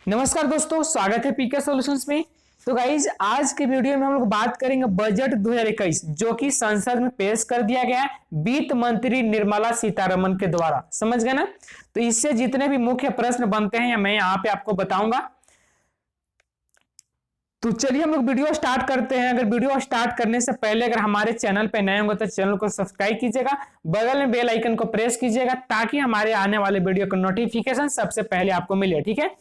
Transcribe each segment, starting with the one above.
नमस्कार दोस्तों, स्वागत है पीके सॉल्यूशंस में। तो गाइज आज के वीडियो में हम लोग बात करेंगे बजट 2021 जो कि संसद में पेश कर दिया गया है वित्त मंत्री निर्मला सीतारमण के द्वारा। समझ गए ना। तो इससे जितने भी मुख्य प्रश्न बनते हैं मैं यहाँ पे आपको बताऊंगा। तो चलिए हम लोग वीडियो स्टार्ट करते हैं। अगर वीडियो स्टार्ट करने से पहले अगर हमारे चैनल पे नए होंगे तो चैनल को सब्सक्राइब कीजिएगा, बगल में बेल आइकन को प्रेस कीजिएगा ताकि हमारे आने वाले वीडियो का नोटिफिकेशन सबसे पहले आपको मिले। ठीक है,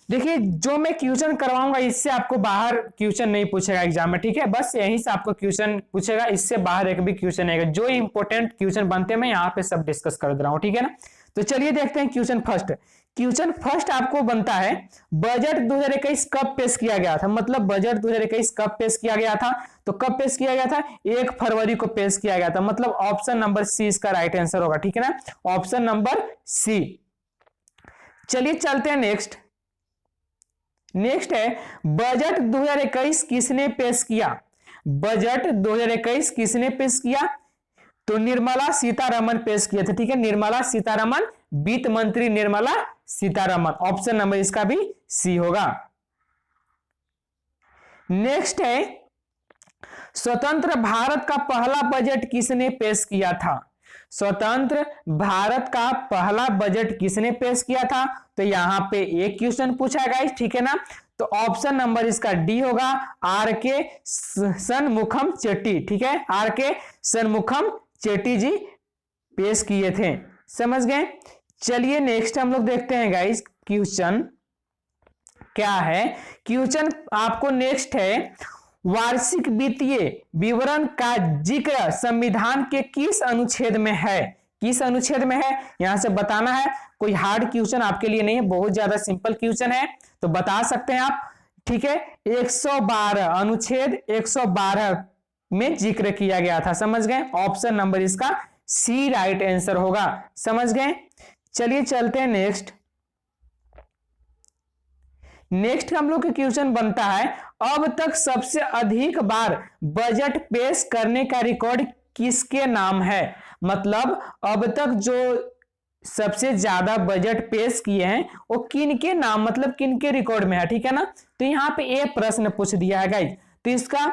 देखिए जो मैं क्वेश्चन करवाऊंगा इससे आपको बाहर क्वेश्चन नहीं पूछेगा एग्जाम में। ठीक है, बस यहीं से आपको क्वेश्चन पूछेगा, इससे बाहर एक भी क्वेश्चन आएगा। जो इंपॉर्टेंट क्वेश्चन बनते हैं मैं यहाँ पे सब डिस्कस कर दे रहा हूँ। ठीक है ना। तो चलिए देखते हैं क्वेश्चन फर्स्ट। क्वेश्चन फर्स्ट आपको बनता है बजट 2021 कब पेश किया गया था। मतलब बजट 2021 कब पेश किया गया था। तो कब पेश किया गया था? 1 फरवरी को पेश किया गया था। मतलब ऑप्शन नंबर सी इसका राइट आंसर होगा। ठीक है ना, ऑप्शन नंबर सी। चलिए चलते हैं नेक्स्ट है बजट 2021 किसने पेश किया। बजट 2021 किसने पेश किया? तो निर्मला सीतारमण पेश किए थे। ठीक है, निर्मला सीतारमण, वित्त मंत्री निर्मला सीतारमण। ऑप्शन नंबर इसका भी सी होगा। नेक्स्ट है स्वतंत्र भारत का पहला बजट किसने पेश किया था। स्वतंत्र भारत का पहला बजट किसने पेश किया था। तो यहां पे एक क्वेश्चन पूछा है गाइस। ठीक है ना, तो ऑप्शन नंबर इसका डी होगा, आर के शनमुखम चेट्टी। ठीक है, आर के शनमुखम चेट्टी जी पेश किए थे। समझ गए। चलिए नेक्स्ट हम लोग देखते हैं गाइस क्वेश्चन क्या है। क्वेश्चन आपको नेक्स्ट है वार्षिक वित्तीय विवरण का जिक्र संविधान के किस अनुच्छेद में है। किस अनुच्छेद में है यहां से बताना है। कोई हार्ड क्वेश्चन आपके लिए नहीं है, बहुत ज्यादा सिंपल क्वेश्चन है तो बता सकते हैं आप। ठीक है, 112 अनुच्छेद 112 में जिक्र किया गया था। समझ गए, ऑप्शन नंबर इसका सी राइट आंसर होगा। समझ गए। चलिए चलते हैं नेक्स्ट हम लोग का क्वेश्चन बनता है अब तक सबसे अधिक बार बजट पेश करने का रिकॉर्ड किसके नाम है। मतलब अब तक जो सबसे ज्यादा बजट पेश किए हैं वो किनके नाम, मतलब किनके रिकॉर्ड में है। ठीक है ना, तो यहां पे ये प्रश्न पूछ दिया है गाइस। तो इसका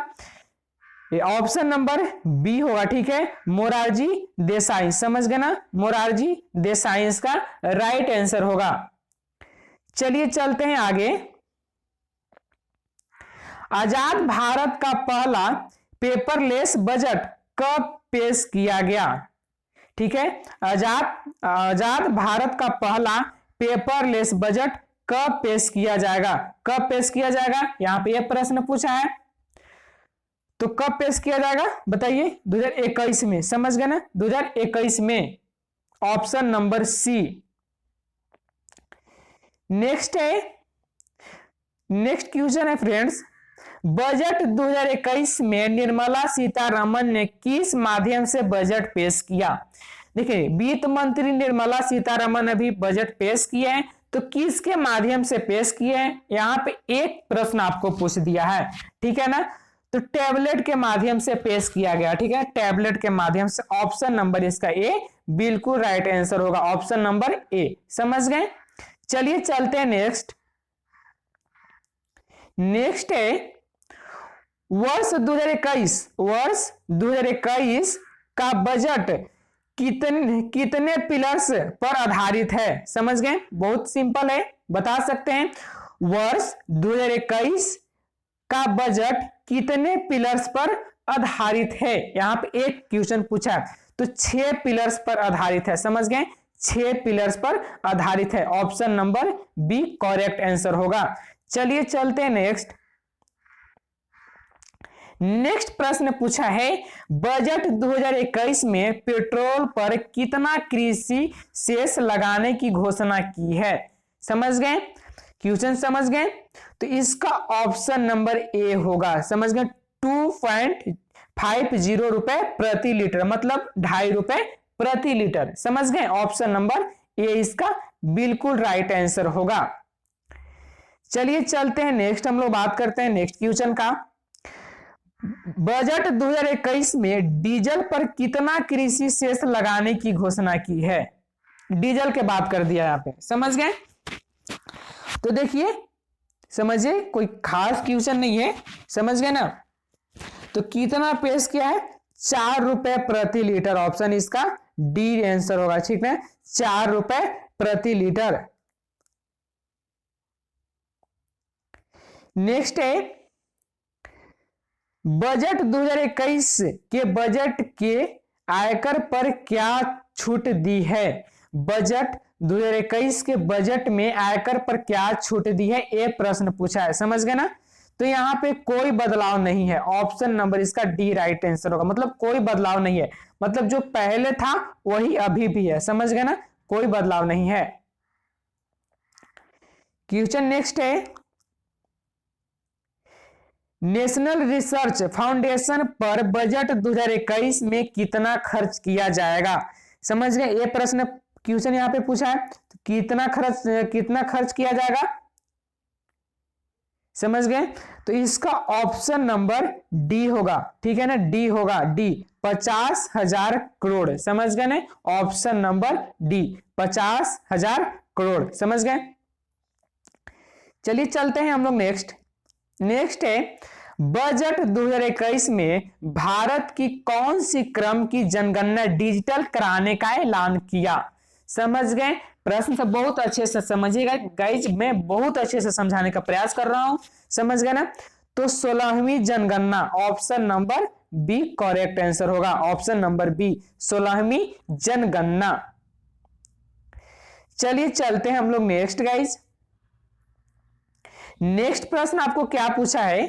ऑप्शन नंबर बी होगा। ठीक है, मोरारजी देसाई। समझ गए ना, मोरारजी देसाई इसका राइट आंसर होगा। चलिए चलते हैं आगे। आजाद भारत का पहला पेपरलेस बजट कब पेश किया गया। ठीक है, आजाद भारत का पहला पेपरलेस बजट कब पेश किया जाएगा। कब पेश किया जाएगा यहां पे यह प्रश्न पूछा है। तो कब पेश किया जाएगा बताइए। 2021 में। समझ गए ना, 2021 में। Option number C. Next question है फ्रेंड्स, बजट 2021 में निर्मला सीतारमण ने किस माध्यम से बजट पेश किया। देखिए वित्त मंत्री निर्मला सीतारमण ने भी बजट पेश किए हैं, तो किसके माध्यम से पेश किए हैं यहां पे एक प्रश्न आपको पूछ दिया है। ठीक है ना, तो टैबलेट के माध्यम से पेश किया गया। ठीक है, टैबलेट के माध्यम से। ऑप्शन नंबर इसका ए बिल्कुल राइट आंसर होगा, ऑप्शन नंबर ए। समझ गए। चलिए चलते हैं नेक्स्ट है वर्ष 2021 का बजट कितने पिलर्स पर आधारित है। समझ गए, बहुत सिंपल है, बता सकते हैं। वर्ष 2021 का बजट कितने पिलर्स पर आधारित है। यहां पे एक क्वेश्चन पूछा है, तो 6 पिलर्स पर आधारित है। समझ गए, 6 पिलर्स पर आधारित है। Option number B correct answer होगा। चलिए चलते हैं नेक्स्ट प्रश्न पूछा है बजट 2021 में पेट्रोल पर कितना कृषि सेस लगाने की घोषणा की है। समझ गए, क्वेश्चन समझ गए। तो इसका ऑप्शन नंबर ए होगा। समझ गए, 2.50 रुपए प्रति लीटर, मतलब 2.5 रुपए प्रति लीटर। समझ गए, ऑप्शन नंबर ए इसका बिल्कुल राइट आंसर होगा। चलिए चलते हैं नेक्स्ट, हम लोग बात करते हैं नेक्स्ट क्वेश्चन का। बजट 2021 में डीजल पर कितना कृषि सेस लगाने की घोषणा की है। डीजल के बात कर दिया यहाँ पे। समझ गए, तो देखिए समझिए, कोई खास क्वेश्चन नहीं है, समझ गए ना। तो कितना पेश किया है, 4 रुपए प्रति लीटर, ऑप्शन इसका डी आंसर होगा, ठीक है, 4 रुपए प्रति लीटर। नेक्स्ट है बजट 2021 के बजट के आयकर पर क्या छूट दी है। बजट 2021 के बजट में आयकर पर क्या छूट दी है, ये प्रश्न पूछा है, समझ गए ना। तो यहाँ पे कोई बदलाव नहीं है, ऑप्शन नंबर इसका डी राइट आंसर होगा, मतलब कोई बदलाव नहीं है, मतलब जो पहले था वही अभी भी है, समझ गए ना, कोई बदलाव नहीं है। क्वेश्चन नेक्स्ट है नेशनल रिसर्च फाउंडेशन पर बजट 2021 में कितना खर्च किया जाएगा। समझ गए, ये प्रश्न क्वेश्चन यहाँ पे पूछा है, तो कितना खर्च किया जाएगा, समझ गए। तो इसका ऑप्शन नंबर डी होगा, ठीक है ना, डी होगा, डी 50,000 करोड़, समझ गए ना, ऑप्शन नंबर डी 50,000 करोड़, समझ गए। चलिए चलते हैं हम लोग नेक्स्ट है बजट 2021 में भारत की कौन सी क्रम की जनगणना डिजिटल कराने का ऐलान किया। समझ गए, प्रश्न से बहुत अच्छे से समझिएगा गाइज, मैं बहुत अच्छे से समझाने का प्रयास कर रहा हूं, समझ गए ना। तो 16वीं जनगणना, option number B correct answer होगा, ऑप्शन नंबर बी 16वीं जनगणना। चलिए चलते हैं हम लोग नेक्स्ट गाइज। नेक्स्ट प्रश्न आपको क्या पूछा है,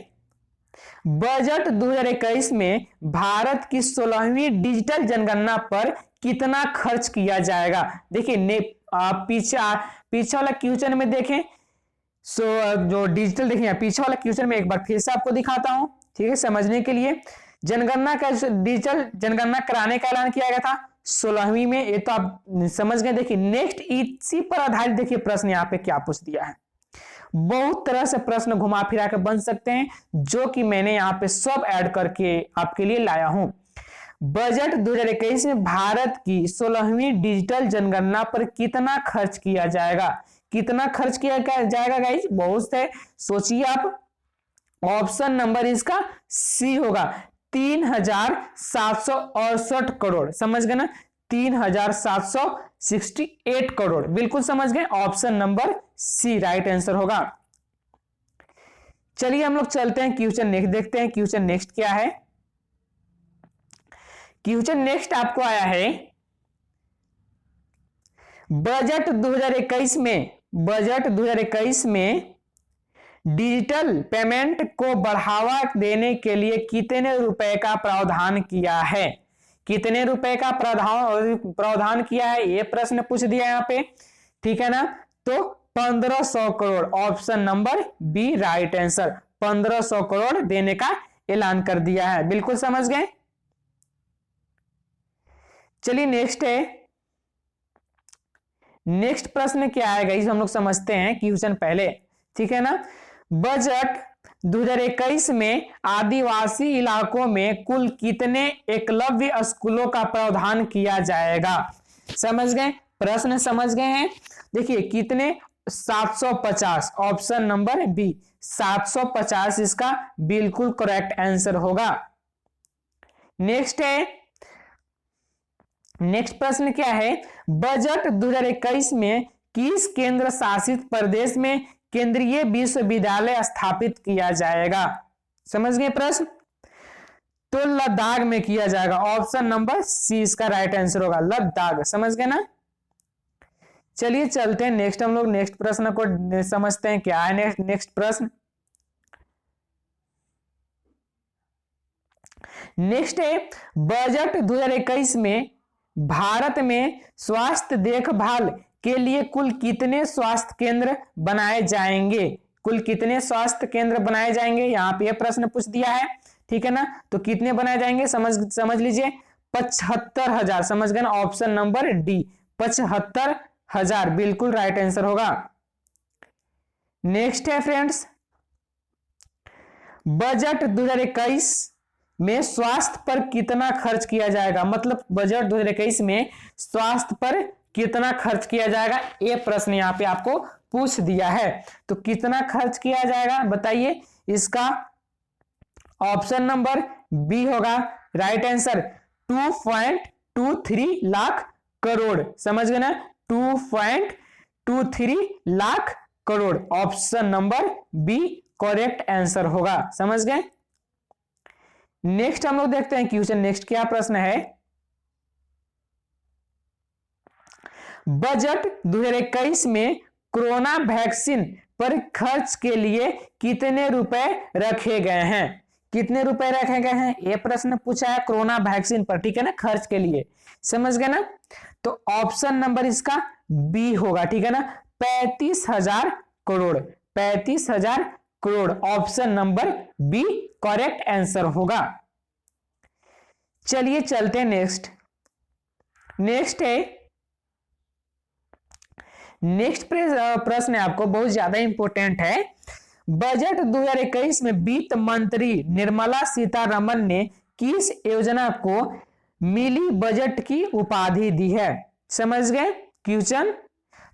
बजट 2021 में भारत की 16वीं डिजिटल जनगणना पर कितना खर्च किया जाएगा। देखिए पीछे वाला क्वेश्चन में देखें, जो डिजिटल देखें पीछे वाला क्वेश्चन में एक बार फिर से आपको दिखाता हूं, ठीक है, समझने के लिए। जनगणना का डिजिटल जनगणना कराने का ऐलान किया गया था 16वीं में, ये तो आप समझ गए। देखिए नेक्स्ट इसी पर आधारित देखिए प्रश्न यहाँ पे क्या पूछ दिया है, बहुत तरह से प्रश्न घुमा फिरा के बन सकते हैं, जो कि मैंने यहाँ पे सब ऐड करके आपके लिए लाया हूं। बजट 2021 में भारत की 16वीं डिजिटल जनगणना पर कितना खर्च किया जाएगा, कितना खर्च किया जाएगा गाइस, बहुत से सोचिए आप। ऑप्शन नंबर इसका सी होगा, 3,768 करोड़, समझ गए ना, 3,768 करोड़, बिल्कुल समझ गए, option number C right answer होगा। चलिए हम लोग चलते हैं क्वेश्चन नेक्स्ट, देखते हैं क्वेश्चन नेक्स्ट क्या है। क्वेश्चन नेक्स्ट आपको आया है बजट 2021 में डिजिटल पेमेंट को बढ़ावा देने के लिए कितने रुपए का प्रावधान किया है, कितने रुपए का प्रावधान किया है, यह प्रश्न पूछ दिया यहाँ पे, ठीक है ना। तो 1500 crore, option number B right answer, 1500 crore देने का ऐलान कर दिया है, बिल्कुल समझ गए। चलिए नेक्स्ट है, नेक्स्ट प्रश्न क्या आएगा इस हम लोग समझते हैं क्वेश्चन पहले, ठीक है ना। बजट 2021 में आदिवासी इलाकों में कुल कितने एकलव्य स्कूलों का प्रावधान किया जाएगा। समझ गए, प्रश्न समझ गए हैं। देखिए कितने, 750, ऑप्शन नंबर बी 750 इसका बिल्कुल करेक्ट आंसर होगा। नेक्स्ट है, नेक्स्ट प्रश्न क्या है, बजट 2021 में किस केंद्र शासित प्रदेश में केंद्रीय विश्वविद्यालय स्थापित किया जाएगा। समझ गए प्रश्न, तो लद्दाख में किया जाएगा, ऑप्शन नंबर सी इसका राइट आंसर होगा, लद्दाख, समझ गए ना। चलिए चलते हैं नेक्स्ट, हम लोग नेक्स्ट प्रश्न को समझते हैं क्या है। नेक्स्ट प्रश्न नेक्स्ट है बजट 2021 में भारत में स्वास्थ्य देखभाल के लिए कुल कितने स्वास्थ्य केंद्र बनाए जाएंगे, कुल कितने स्वास्थ्य केंद्र बनाए जाएंगे, यहाँ पे प्रश्न पूछ दिया है, ठीक है ना। तो कितने बनाए जाएंगे समझ लीजिए, 75,000, समझ गए ना, ऑप्शन नंबर डी 75,000 बिल्कुल राइट आंसर होगा। नेक्स्ट है फ्रेंड्स, बजट 2021 में स्वास्थ्य पर कितना खर्च किया जाएगा, मतलब बजट 2021 में स्वास्थ्य पर कितना खर्च किया जाएगा, ये प्रश्न यहाँ पे आपको पूछ दिया है। तो कितना खर्च किया जाएगा बताइए, इसका ऑप्शन नंबर बी होगा राइट आंसर 2.23 लाख करोड़। समझ गए ना, 2.23 lakh crore, option number B correct answer होगा। समझ गए। नेक्स्ट हम लोग देखते हैं क्वेश्चन, नेक्स्ट क्या प्रश्न है, बजट 2021 में कोरोना वैक्सीन पर खर्च के लिए कितने रुपए रखे गए हैं, कितने रुपए रखे गए हैं, यह प्रश्न पूछा है कोरोना वैक्सीन पर, ठीक है ना, खर्च के लिए। समझ गए ना, तो ऑप्शन नंबर इसका बी होगा, ठीक है ना, 35,000 crore, 35,000 crore, option number B correct answer होगा। चलिए चलते हैं नेक्स्ट, नेक्स्ट है, नेक्स्ट प्रश्न है आपको बहुत ज्यादा इंपॉर्टेंट है। बजट 2021 में वित्त मंत्री निर्मला सीतारमण ने किस योजना को मिली बजट की उपाधि दी है। समझ गए क्वेश्चन,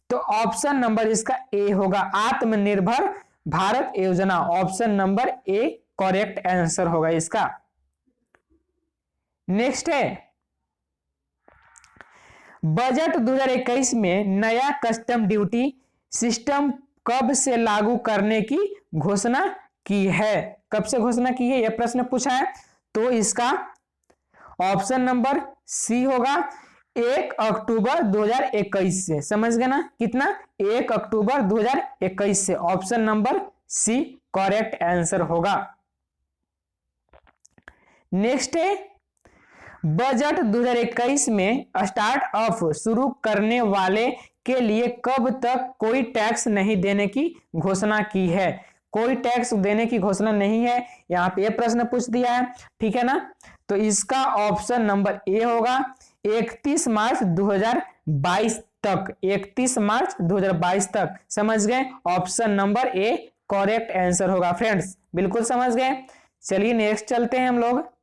तो ऑप्शन नंबर इसका ए होगा आत्मनिर्भर भारत योजना, option number A correct answer होगा इसका। नेक्स्ट है, बजट 2021 में नया कस्टम ड्यूटी सिस्टम कब से लागू करने की घोषणा की है, कब से घोषणा की है, यह प्रश्न पूछा है। तो इसका ऑप्शन नंबर सी होगा 1 अक्टूबर 2021 से। समझ गए ना, कितना, 1 अक्टूबर 2021 से, option number C correct answer होगा। नेक्स्ट है, बजट 2021 में स्टार्टअप शुरू करने वाले के लिए कब तक कोई टैक्स नहीं देने की घोषणा की है, कोई टैक्स देने की घोषणा नहीं है, यहाँ पे ये प्रश्न पूछ दिया है, ठीक है ना। तो इसका ऑप्शन नंबर ए होगा 31 मार्च 2022 तक, 31 मार्च 2022 तक। समझ गए, option number A correct answer होगा फ्रेंड्स, बिल्कुल समझ गए। चलिए नेक्स्ट चलते हैं हम लोग,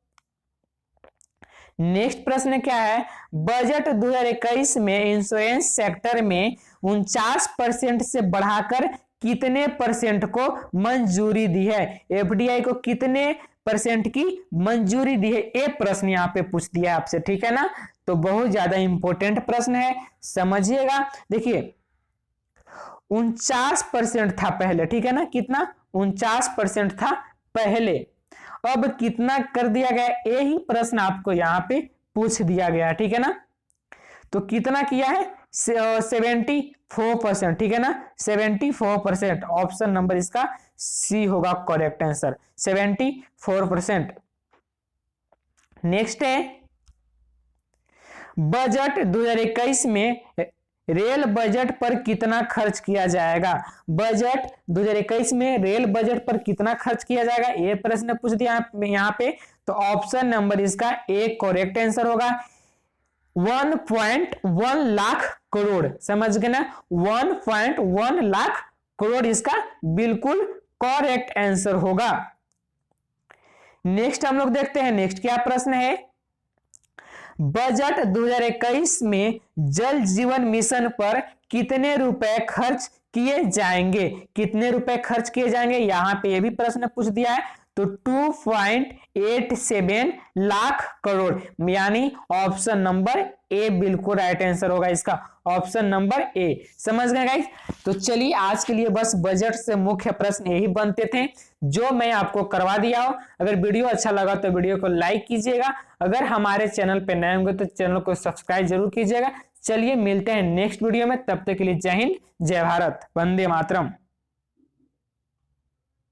नेक्स्ट प्रश्न क्या है, बजट 2021 में इंश्योरेंस सेक्टर में 49% से बढ़ाकर कितने परसेंट को मंजूरी दी है, एफडीआई को कितने परसेंट की मंजूरी दी है, ये प्रश्न यहाँ पे पूछ दिया है आपसे, ठीक है ना। तो बहुत ज्यादा इंपॉर्टेंट प्रश्न है, समझिएगा। देखिए 49% था पहले, ठीक है ना, कितना, 49% था पहले, अब कितना कर दिया गया, यही प्रश्न आपको यहाँ पे पूछ दिया गया, ठीक है ना। तो कितना किया है, 74%, ठीक है ना, 74%, ऑप्शन नंबर इसका सी होगा करेक्ट आंसर, 74%। नेक्स्ट है, बजट 2021 में रेल बजट पर कितना खर्च किया जाएगा, बजट 2021 में रेल बजट पर कितना खर्च किया जाएगा, ये प्रश्न पूछ दिया यहाँ पे। तो ऑप्शन नंबर इसका ए करेक्ट आंसर होगा 1.1 लाख करोड़। समझ गए ना, 1.1 लाख करोड़ इसका बिल्कुल करेक्ट आंसर होगा। नेक्स्ट हम लोग देखते हैं, नेक्स्ट क्या प्रश्न है, बजट 2021 में जल जीवन मिशन पर कितने रुपए खर्च किए जाएंगे, कितने रुपए खर्च किए जाएंगे, यहां पे ये भी प्रश्न पूछ दिया है। तो 2.87 लाख करोड़, यानी ऑप्शन नंबर ए बिल्कुल राइट आंसर होगा इसका, ऑप्शन नंबर ए। समझ गए गाइस। तो चलिए आज के लिए बस बजट से मुख्य प्रश्न यही बनते थे जो मैं आपको करवा दिया हूं। अगर वीडियो अच्छा लगा तो वीडियो को लाइक कीजिएगा, अगर हमारे चैनल पे नए होंगे तो चैनल को सब्सक्राइब जरूर कीजिएगा। चलिए मिलते हैं नेक्स्ट वीडियो में, तब तक के लिए जय हिंद, जय भारत, वंदे मातरम।